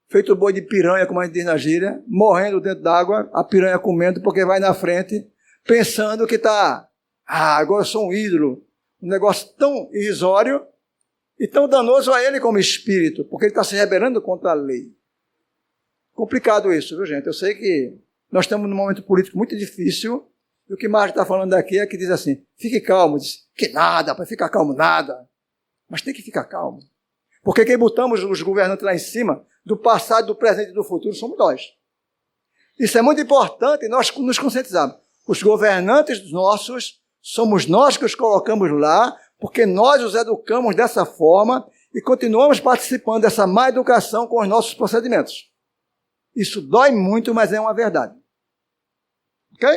S1: feito boi de piranha, como a gente diz na gíria, morrendo dentro d'água, a piranha comendo, porque vai na frente, pensando que agora eu sou um ídolo. Um negócio tão irrisório e tão danoso a ele como espírito, porque ele está se rebelando contra a lei. Complicado isso, viu, gente? Eu sei que nós estamos num momento político muito difícil, e o que Marcos está falando aqui é que diz assim, fique calmo, diz, que nada, para ficar calmo, nada. Mas tem que ficar calmo. Porque quem botamos os governantes lá em cima, do passado, do presente e do futuro, somos nós. Isso é muito importante nós nos conscientizarmos. Os governantes nossos, somos nós que os colocamos lá, porque nós os educamos dessa forma e continuamos participando dessa má educação com os nossos procedimentos. Isso dói muito, mas é uma verdade. Ok?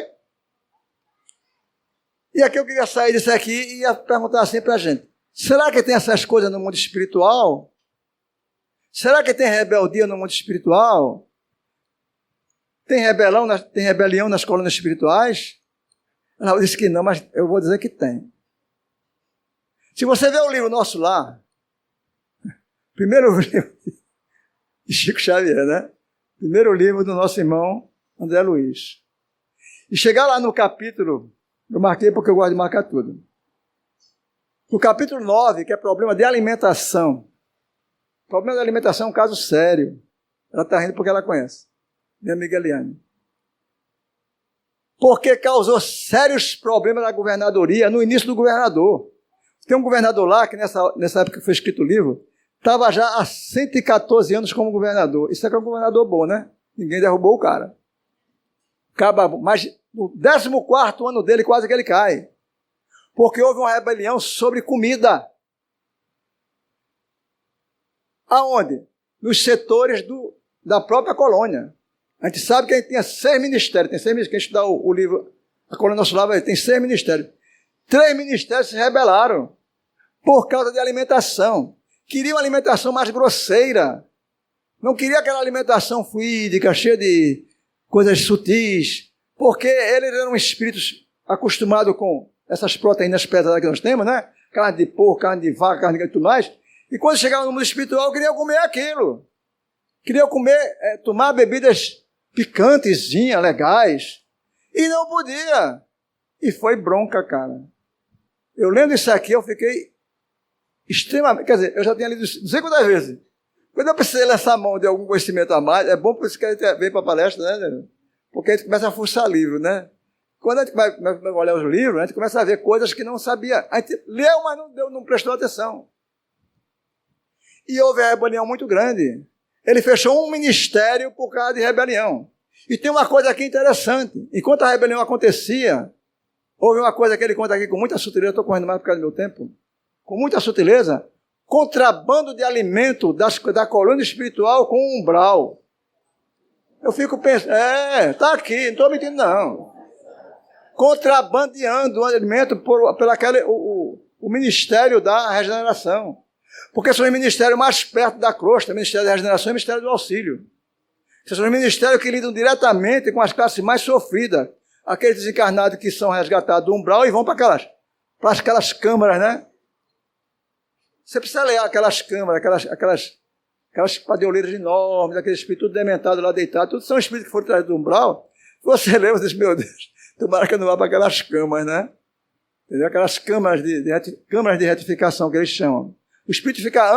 S1: E aqui eu queria sair disso aqui e ia perguntar assim para a gente. Será que tem essas coisas no mundo espiritual? Será que tem rebeldia no mundo espiritual? Tem rebelião nas colônias espirituais? Ela disse que não, mas eu vou dizer que tem. Se você ver o livro Nosso Lar, primeiro livro de Chico Xavier, né? Primeiro livro do nosso irmão André Luiz. E chegar lá no capítulo, eu marquei porque eu gosto de marcar tudo. No capítulo 9, que é problema de alimentação. O problema da alimentação é um caso sério. Ela está rindo porque ela conhece. Minha amiga Eliane. Porque causou sérios problemas na governadoria, no início do governador. Tem um governador lá, que nessa época que foi escrito o livro, estava já há 114 anos como governador. Isso é que é um governador bom, né? Ninguém derrubou o cara. Mas no 14º ano dele, quase que ele cai. Porque houve uma rebelião sobre comida. Aonde? Nos setores da própria colônia. A gente sabe que a gente tinha 6 ministérios. Tem 6 ministérios. Quem estudar o livro, a Colônia Nosso Lar, tem 6 ministérios. 3 ministérios se rebelaram por causa de alimentação. Queriam uma alimentação mais grosseira. Não queria aquela alimentação fluídica, cheia de coisas sutis, porque eles eram espíritos acostumados com essas proteínas pesadas que nós temos, né? Carne de porco, carne de vaca, carne de tudo mais. E quando chegavam no mundo espiritual, queriam comer aquilo. Queriam tomar bebidas picantezinhas, legais. E não podia. E foi bronca, cara. Eu lendo isso aqui, eu fiquei extremamente... Quer dizer, eu já tinha lido isso não sei quantas vezes. Quando eu precisei lançar a mão de algum conhecimento a mais, é bom por isso que a gente vem para a palestra, né? Porque a gente começa a fuçar livro, né? Quando a gente vai olhar os livros, a gente começa a ver coisas que não sabia. A gente leu, mas não prestou atenção. E houve uma rebelião muito grande. Ele fechou um ministério por causa de rebelião. E tem uma coisa aqui interessante. Enquanto a rebelião acontecia, houve uma coisa que ele conta aqui com muita sutileza, estou correndo mais por causa do meu tempo, com muita sutileza, contrabando de alimento da colônia espiritual com um umbral. Eu fico pensando, está aqui, não estou mentindo não. Contrabandeando o alimento o Ministério da Regeneração. Porque são os ministérios mais perto da crosta, o Ministério da Regeneração e o Ministério do Auxílio. Esses são os ministérios que lidam diretamente com as classes mais sofridas. Aqueles desencarnados que são resgatados do umbral e vão para aquelas câmaras, né? Você precisa ler aquelas câmaras, aquelas padeoleiras enormes, aqueles espíritos tudo dementados lá deitados, tudo são espíritos que foram trazidos do umbral. Você lê, você diz, meu Deus, tomara que eu não vá para aquelas câmaras, né? Entendeu? Aquelas câmaras de retificação que eles chamam. O espírito fica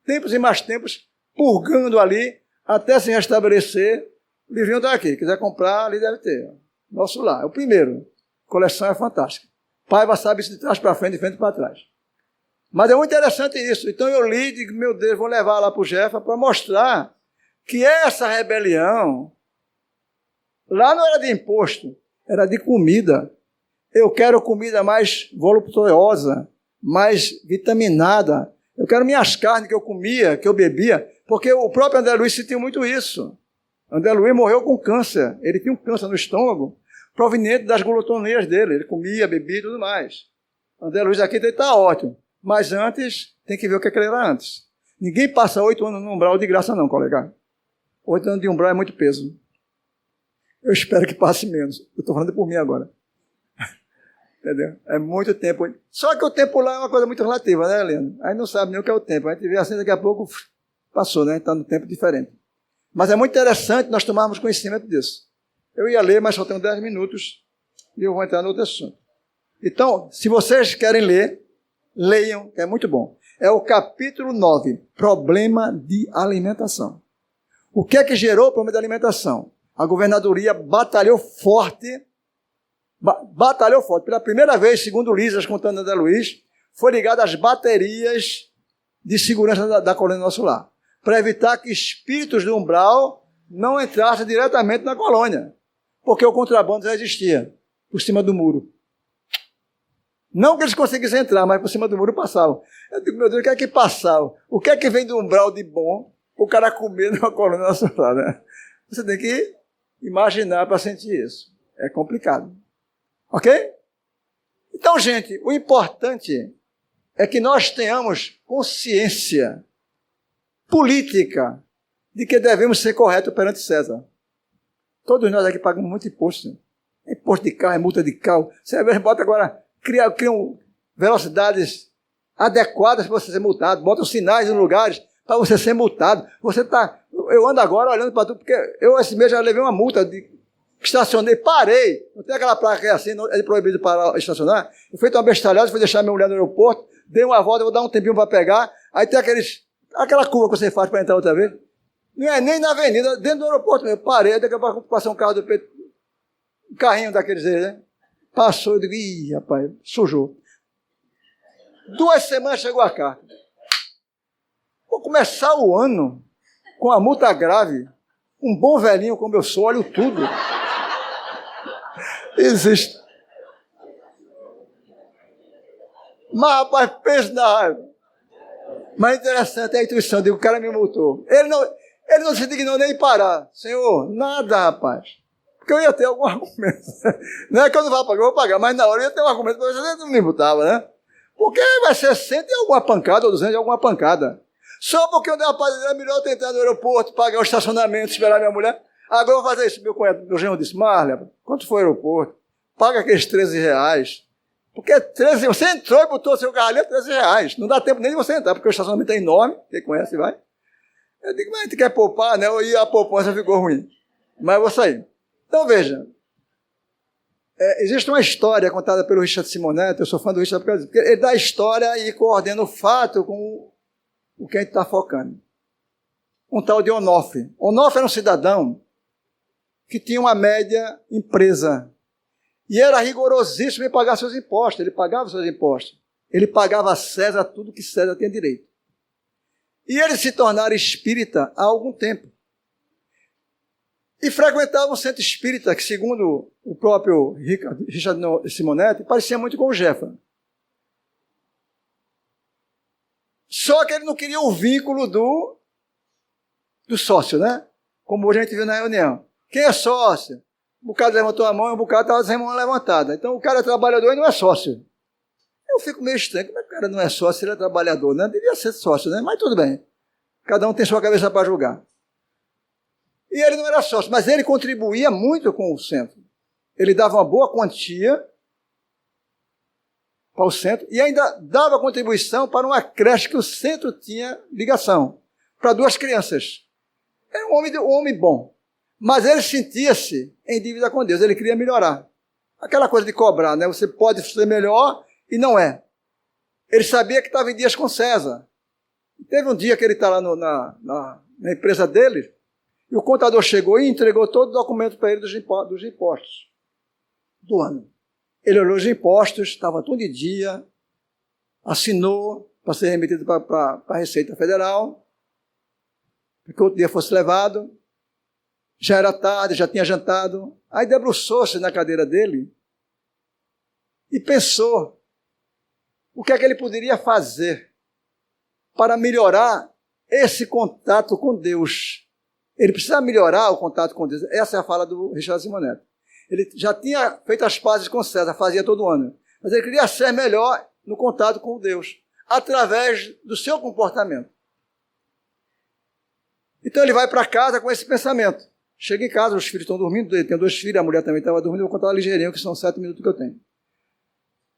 S1: tempos e mais tempos purgando ali até se restabelecer. O livrinho está aqui, quiser comprar, ali deve ter. Nosso Lar, é o primeiro. A coleção é fantástica. Paiva sabe isso de trás para frente, de frente para trás. Mas é muito interessante isso. Então eu li e digo, meu Deus, vou levar lá para o Jefa para mostrar que essa rebelião lá não era de imposto, era de comida. Eu quero comida mais voluptuosa, mais vitaminada. Eu quero minhas carnes que eu comia, que eu bebia, porque o próprio André Luiz sentiu muito isso. André Luiz morreu com câncer. Ele tinha um câncer no estômago, proveniente das glutonias dele. Ele comia, bebia e tudo mais. André Luiz aqui está ótimo. Mas antes, tem que ver o que ele era antes. Ninguém passa 8 anos no umbral de graça não, colega. 8 anos de umbral é muito peso. Eu espero que passe menos. Eu estou falando por mim agora. Entendeu? É muito tempo. Só que o tempo lá é uma coisa muito relativa, né, Helena? Aí não sabe nem o que é o tempo. A gente vê assim, daqui a pouco passou, né? Está no tempo diferente. Mas é muito interessante nós tomarmos conhecimento disso. Eu ia ler, mas só tenho 10 minutos e eu vou entrar no outro assunto. Então, se vocês querem ler, leiam, que é muito bom. É o capítulo 9, problema de alimentação. O que é que gerou o problema de alimentação? A governadoria batalhou forte. Pela primeira vez, segundo Lisas, contando André Luiz, foi ligado às baterias de segurança da colônia Nosso Lar, para evitar que espíritos do umbral não entrassem diretamente na colônia, porque o contrabando já existia, por cima do muro. Não que eles conseguissem entrar, mas por cima do muro passavam. Eu digo, meu Deus, o que é que passavam? O que é que vem do umbral de bom o cara comer numa colônia Nosso Lar, né? Você tem que imaginar para sentir isso. É complicado. Ok? Então, gente, o importante é que nós tenhamos consciência política de que devemos ser corretos perante César. Todos nós aqui pagamos muito imposto. É imposto de carro, é multa de carro. Você bota agora, criam velocidades adequadas para você ser multado, botam sinais em lugares para você ser multado. Eu ando agora olhando para tudo, porque eu esse mês já levei uma multa estacionei, parei, não tem aquela placa que é assim, é proibido parar, estacionar. Eu fiz uma bestalhada, fui deixar minha mulher no aeroporto, dei uma volta, vou dar um tempinho para pegar, aí tem aquela curva que você faz para entrar outra vez. Não é nem na avenida, dentro do aeroporto mesmo. Parei, daqui a pouco passou um carro do peito, um carrinho daqueles aí, né? Passou, eu digo, ih, rapaz, sujou. 2 semanas chegou a carta. Vou começar o ano com a multa grave. Um bom velhinho como eu sou, olho tudo. Existe. Mas, rapaz, pensa na raiva. Mas interessante é a intuição, digo, o cara me multou. Ele não se dignou nem parar. Senhor, nada, rapaz. Porque eu ia ter algum argumento. Não é que eu não vou pagar, eu vou pagar, mas na hora eu ia ter um argumento, mas você não me multava, né? Porque vai ser 100 e alguma pancada, ou 200 e alguma pancada. Só porque eu dei uma padrão, é melhor eu tentar no aeroporto, pagar o estacionamento, esperar minha mulher. Agora eu vou fazer isso. Meu cunhado, meu genro disse, Marlia, quanto foi o aeroporto? Paga aqueles R$13. Porque 13, você entrou e botou seu carro ali, R$13. Não dá tempo nem de você entrar, porque o estacionamento é enorme, quem conhece vai. Eu digo, mas a gente quer poupar, né? E a poupança ficou ruim. Mas eu vou sair. Então veja, existe uma história contada pelo Richard Simonetti, eu sou fã do Richard porque ele dá a história e coordena o fato com o que a gente está focando. Um tal de Onofre. Onofre era um cidadão que tinha uma média empresa e era rigorosíssimo em pagar seus impostos. Ele pagava seus impostos. Ele pagava a César tudo que César tinha direito. E ele se tornara espírita há algum tempo. E frequentava um centro espírita que, segundo o próprio Richard Simonetti, parecia muito com o Jefferson. Só que ele não queria o vínculo do sócio, né? Como hoje a gente viu na reunião. Quem é sócio? Um bocado levantou a mão e um bocado estava sem a mão levantada. Então o cara é trabalhador e não é sócio. Eu fico meio estranho. Como é que o cara não é sócio se ele é trabalhador, né? Devia ser sócio, né? Mas tudo bem. Cada um tem sua cabeça para julgar. E ele não era sócio, mas ele contribuía muito com o centro. Ele dava uma boa quantia para o centro e ainda dava contribuição para uma creche que o centro tinha ligação, para 2 crianças. Era um homem bom, mas ele sentia-se em dívida com Deus, ele queria melhorar. Aquela coisa de cobrar, né? Você pode ser melhor e não é. Ele sabia que estava em dias com César. Teve um dia que ele está lá na empresa dele, e o contador chegou e entregou todo o documento para ele dos impostos do ano. Ele olhou os impostos, estava tudo em dia, assinou para ser remetido para a Receita Federal, para que outro dia fosse levado. Já era tarde, já tinha jantado. Aí debruçou-se na cadeira dele e pensou o que é que ele poderia fazer para melhorar esse contato com Deus. Ele precisa melhorar o contato com Deus. Essa é a fala do Richard Simonetti. Ele já tinha feito as pazes com César, fazia todo ano. Mas ele queria ser melhor no contato com Deus, através do seu comportamento. Então ele vai para casa com esse pensamento. Chega em casa, os filhos estão dormindo, ele tem 2 filhos, a mulher também estava dormindo, eu vou contar ligeirinho, que são 7 minutos que eu tenho.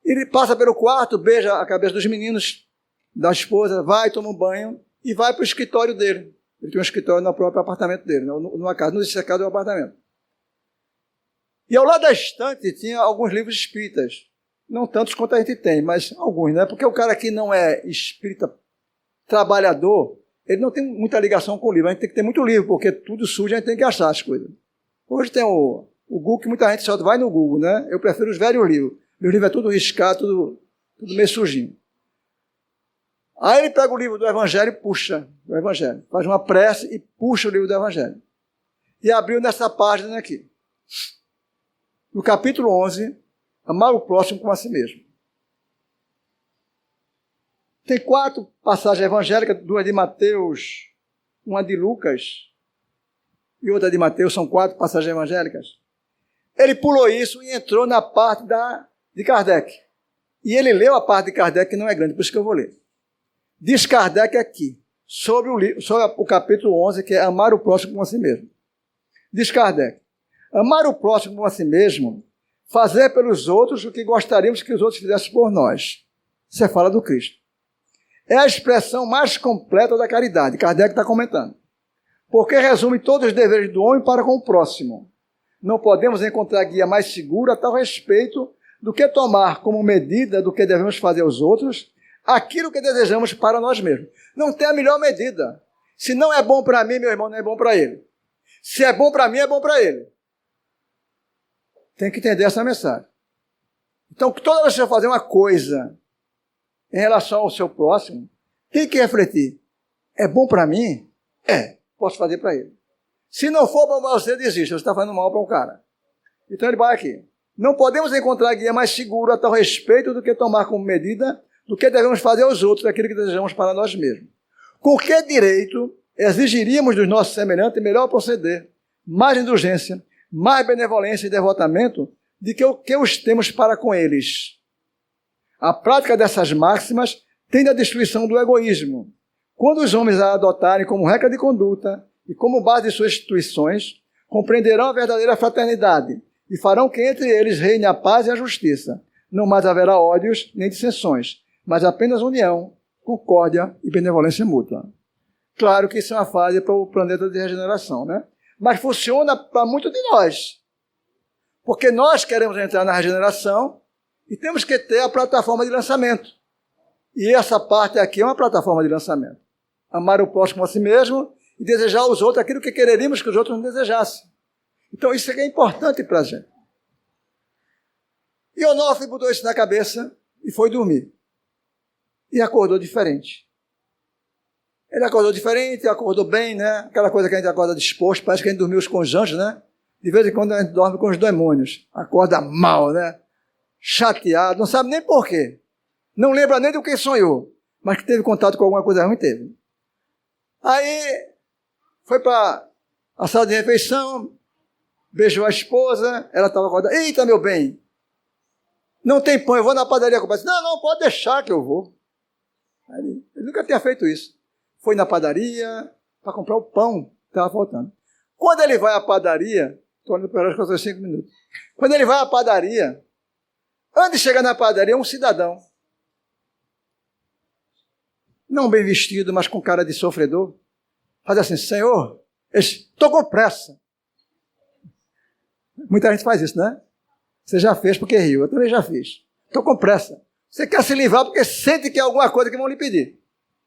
S1: Ele passa pelo quarto, beija a cabeça dos meninos, da esposa, vai, toma um banho e vai para o escritório dele. Ele tem um escritório no próprio apartamento dele, numa casa, não existe casa, é um apartamento. E ao lado da estante tinha alguns livros espíritas. Não tantos quanto a gente tem, mas alguns, né? Porque o cara que não é espírita trabalhador, ele não tem muita ligação com o livro. A gente tem que ter muito livro, porque tudo sujo, a gente tem que achar as coisas. Hoje tem o Google, que muita gente só vai no Google, né? Eu prefiro os velhos livros. Meu livro é tudo riscado, tudo meio sujinho. Aí ele pega o livro do Evangelho e puxa o Evangelho. Faz uma prece e puxa o livro do Evangelho. E abriu nessa página aqui. No capítulo 11, amar o próximo como a si mesmo. Tem 4 passagens evangélicas, 2 de Mateus, uma de Lucas e outra de Mateus, são 4 passagens evangélicas. Ele pulou isso e entrou na parte de Kardec. E ele leu a parte de Kardec, que não é grande, por isso que eu vou ler. Diz Kardec aqui, sobre o capítulo 11, que é amar o próximo como a si mesmo. Diz Kardec, amar o próximo como a si mesmo, fazer pelos outros o que gostaríamos que os outros fizessem por nós. Você fala do Cristo. É a expressão mais completa da caridade, Kardec está comentando. Porque resume todos os deveres do homem para com o próximo. Não podemos encontrar guia mais segura a tal respeito do que tomar como medida do que devemos fazer aos outros aquilo que desejamos para nós mesmos. Não tem a melhor medida. Se não é bom para mim, meu irmão, não é bom para ele. Se é bom para mim, é bom para ele. Tem que entender essa mensagem. Então, toda vez que você fazer uma coisa em relação ao seu próximo, tem que refletir. É bom para mim? É. Posso fazer para ele. Se não for bom para você, desista. Você está fazendo mal para um cara. Então ele vai aqui. Não podemos encontrar guia mais seguro a tal respeito do que tomar como medida do que devemos fazer aos outros aquilo que desejamos para nós mesmos. Com que direito exigiríamos dos nossos semelhantes melhor proceder, mais indulgência, mais benevolência e devotamento do que o que os temos para com eles? A prática dessas máximas tende à destruição do egoísmo. Quando os homens a adotarem como regra de conduta e como base de suas instituições, compreenderão a verdadeira fraternidade e farão que entre eles reine a paz e a justiça. Não mais haverá ódios nem dissensões, mas apenas união, concórdia e benevolência mútua. Claro que isso é uma fase para o planeta de regeneração, né? Mas funciona para muitos de nós. Porque nós queremos entrar na regeneração e temos que ter a plataforma de lançamento. E essa parte aqui é uma plataforma de lançamento. Amar o próximo a si mesmo e desejar aos outros aquilo que quereríamos que os outros não desejassem. Então isso aqui é importante para a gente. E Onofre botou isso na cabeça e foi dormir. E acordou diferente. Ele acordou diferente, acordou bem, né? Aquela coisa que a gente acorda disposto, parece que a gente dormiu com os anjos, né? De vez em quando a gente dorme com os demônios. Acorda mal, né? Chateado, não sabe nem por quê. Não lembra nem do que sonhou, mas que teve contato com alguma coisa ruim, teve. Aí foi para a sala de refeição, beijou a esposa, ela estava acordada. Eita, meu bem, não tem pão, eu vou na padaria comprar. Não, pode deixar que eu vou. Ele nunca tinha feito isso. Foi na padaria para comprar o pão que estava faltando. Quando ele vai à padaria, estou olhando para as coisas 5 minutos. Quando ele vai à padaria, antes de chegar na padaria, um cidadão, não bem vestido, mas com cara de sofredor, faz assim: Senhor, estou com pressa. Muita gente faz isso, né? Você já fez porque riu, eu também já fiz. Estou com pressa. Você quer se livrar porque sente que é alguma coisa que vão lhe pedir.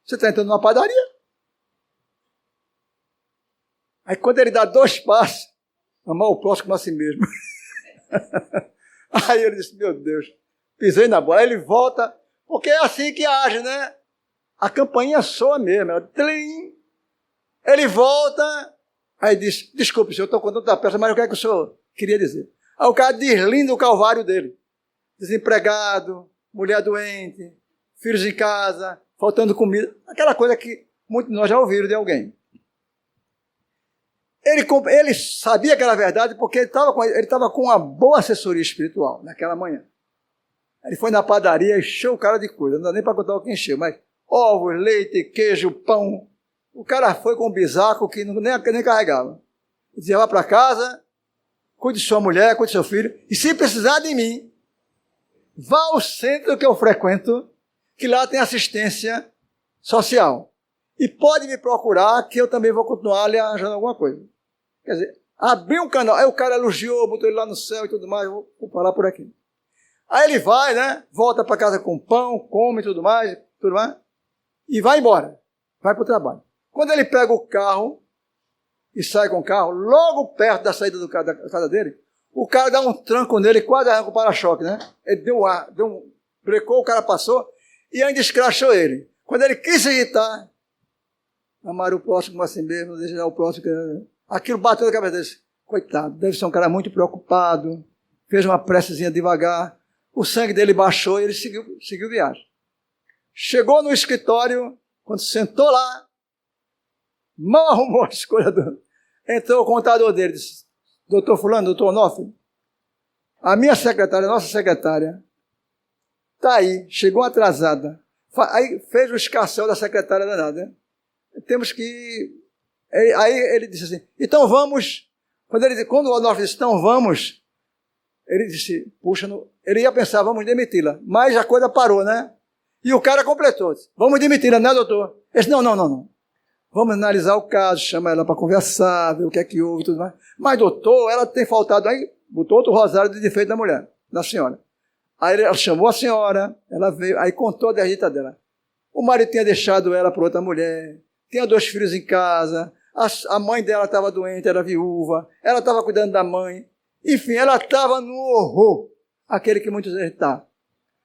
S1: Você está entrando numa padaria. Aí quando ele dá 2 passos, amar o próximo como a si mesmo. Aí ele disse: meu Deus, pisei na bola. Aí ele volta, porque é assim que age, né? A campainha soa mesmo. Ela, tlim. Ele volta, aí diz: desculpe, senhor, estou com tanta pressa, mas o que é que o senhor queria dizer? Aí o cara deslinda o calvário dele. Desempregado, mulher doente, filhos em casa, faltando comida. Aquela coisa que muitos de nós já ouviram de alguém. Ele sabia que era verdade porque ele estava com uma boa assessoria espiritual naquela manhã. Ele foi na padaria, encheu o cara de coisa, não dá nem para contar o que encheu, mas ovos, leite, queijo, pão. O cara foi com um bisaco que nem carregava. Ele dizia, vá para casa, cuide de sua mulher, cuide de seu filho, e se precisar de mim, vá ao centro que eu frequento, que lá tem assistência social. E pode me procurar, que eu também vou continuar lhe arranjando alguma coisa. Quer dizer, abriu um canal, aí o cara elogiou, botou ele lá no céu e tudo mais, vou parar por aqui. Aí ele vai, né, volta para casa com pão, come tudo mais, e vai embora, vai para o trabalho. Quando ele pega o carro e sai com o carro, logo perto da saída da casa dele, o cara dá um tranco nele, quase arranca o para-choque, né? Ele brecou, o cara passou e ainda escrachou ele. Quando ele quis se irritar, amar o próximo assim mesmo, desejar o próximo. Aquilo bateu na cabeça dele. Coitado, deve ser um cara muito preocupado, fez uma precezinha devagar, o sangue dele baixou e ele seguiu viagem. Chegou no escritório, quando sentou lá, mal arrumou a escolha entrou o contador dele, disse, doutor fulano, doutor Onofre, a minha secretária, a nossa secretária, está aí, chegou atrasada. Aí fez o escarcéu da secretária danada, né? Temos que... Aí ele disse assim, então vamos... Quando o Onofre disse, então vamos, ele disse, puxa, ele ia pensar, vamos demiti-la. Mas a coisa parou, né? E o cara completou, disse, vamos demiti-la, né, doutor? Ele disse, não. Vamos analisar o caso, chama ela para conversar, ver o que é que houve e tudo mais. Mas, doutor, ela tem faltado aí, botou outro rosário de defeito da mulher, da senhora. Aí ela chamou a senhora, ela veio, aí contou a desdita dela. O marido tinha deixado ela para outra mulher, tinha 2 filhos em casa, a mãe dela estava doente, era viúva, ela estava cuidando da mãe. Enfim, ela estava no horror, aquele que muitos vezes está.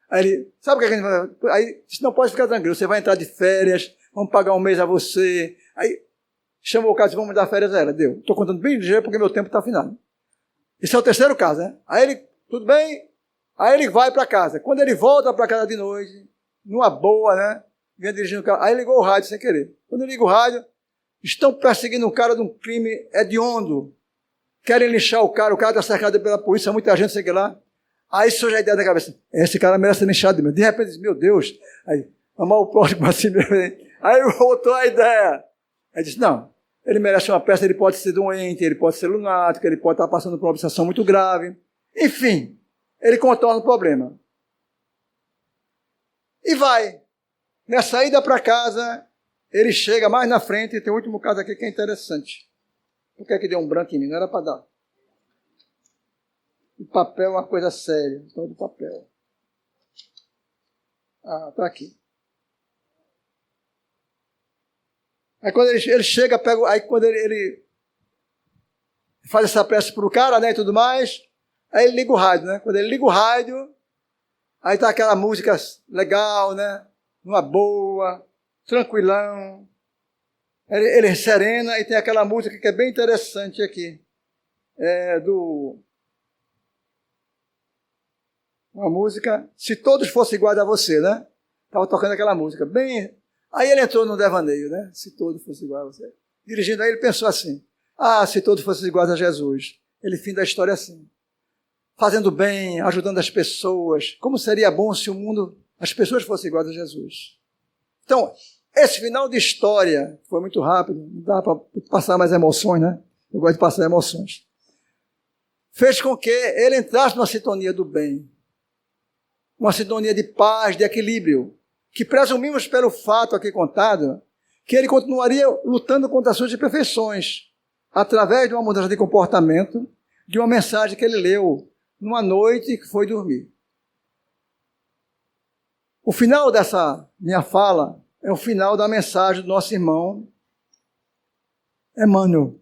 S1: Aí ele, sabe o que a gente vai... Aí disse, não pode ficar tranquilo, você vai entrar de férias, vamos pagar um mês a você. Aí chamou o cara e disse, vamos dar férias a ela. Deu. Estou contando bem ligeiro porque meu tempo está afinado. Esse é o 3º caso, né? Aí ele, tudo bem? Aí ele vai para casa. Quando ele volta para casa de noite, numa boa, né? Vinha dirigindo o carro. Aí ligou o rádio sem querer. Quando ele liga o rádio, estão perseguindo um cara de um crime hediondo. Querem linchar o cara está cercado pela polícia, muita gente, sei que lá. Aí surge a ideia da cabeça, esse cara merece ser linchado mesmo. De repente, meu Deus, aí, amar o próximo assim mesmo. Aí voltou a ideia. Aí disse, não, ele merece uma peça, ele pode ser doente, ele pode ser lunático, ele pode estar passando por uma obsessão muito grave. Enfim, ele contorna o problema. E vai. Nessa ida para casa, ele chega mais na frente, e tem o último caso aqui que é interessante. Por que é que deu um branco em mim? Não era para dar. O papel é uma coisa séria. Então, do papel. Ah, está aqui. Aí quando ele chega, pega. Aí quando ele faz essa prece para o cara, né, e tudo mais, aí ele liga o rádio, né? Quando ele liga o rádio, aí tá aquela música legal, né? Numa boa, tranquilão. Ele serena e tem aquela música que é bem interessante aqui. Uma música, Se Todos Fossem Iguais a Você, né? Estava tocando aquela música, bem... Aí ele entrou no devaneio, né? Se todos fossem iguais a você. Dirigindo aí, ele pensou assim, se todos fossem iguais a Jesus. Ele fim da história assim. Fazendo bem, ajudando as pessoas. Como seria bom se o mundo, as pessoas fossem iguais a Jesus. Então, esse final de história foi muito rápido, não dá para passar mais emoções, né? Eu gosto de passar emoções. Fez com que ele entrasse numa sintonia do bem. Uma sintonia de paz, de equilíbrio, que presumimos pelo fato aqui contado, que ele continuaria lutando contra as suas imperfeições, através de uma mudança de comportamento, de uma mensagem que ele leu numa noite que foi dormir. O final dessa minha fala é o final da mensagem do nosso irmão Emmanuel,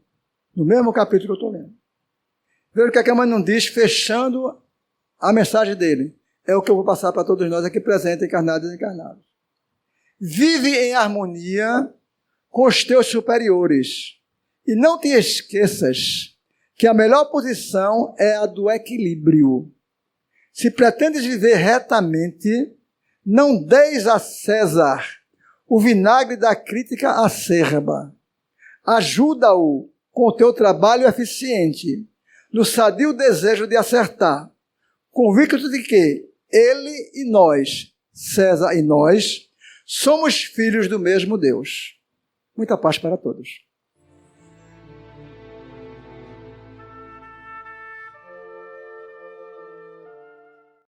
S1: no mesmo capítulo que eu estou lendo. Veja o que Emmanuel diz, fechando a mensagem dele. É o que eu vou passar para todos nós aqui presentes, encarnados e desencarnados. Vive em harmonia com os teus superiores. E não te esqueças que a melhor posição é a do equilíbrio. Se pretendes viver retamente, não deis a César o vinagre da crítica acerba. Ajuda-o com o teu trabalho eficiente, no sadio desejo de acertar, convicto de que ele e nós, César e nós, somos filhos do mesmo Deus. Muita paz para todos.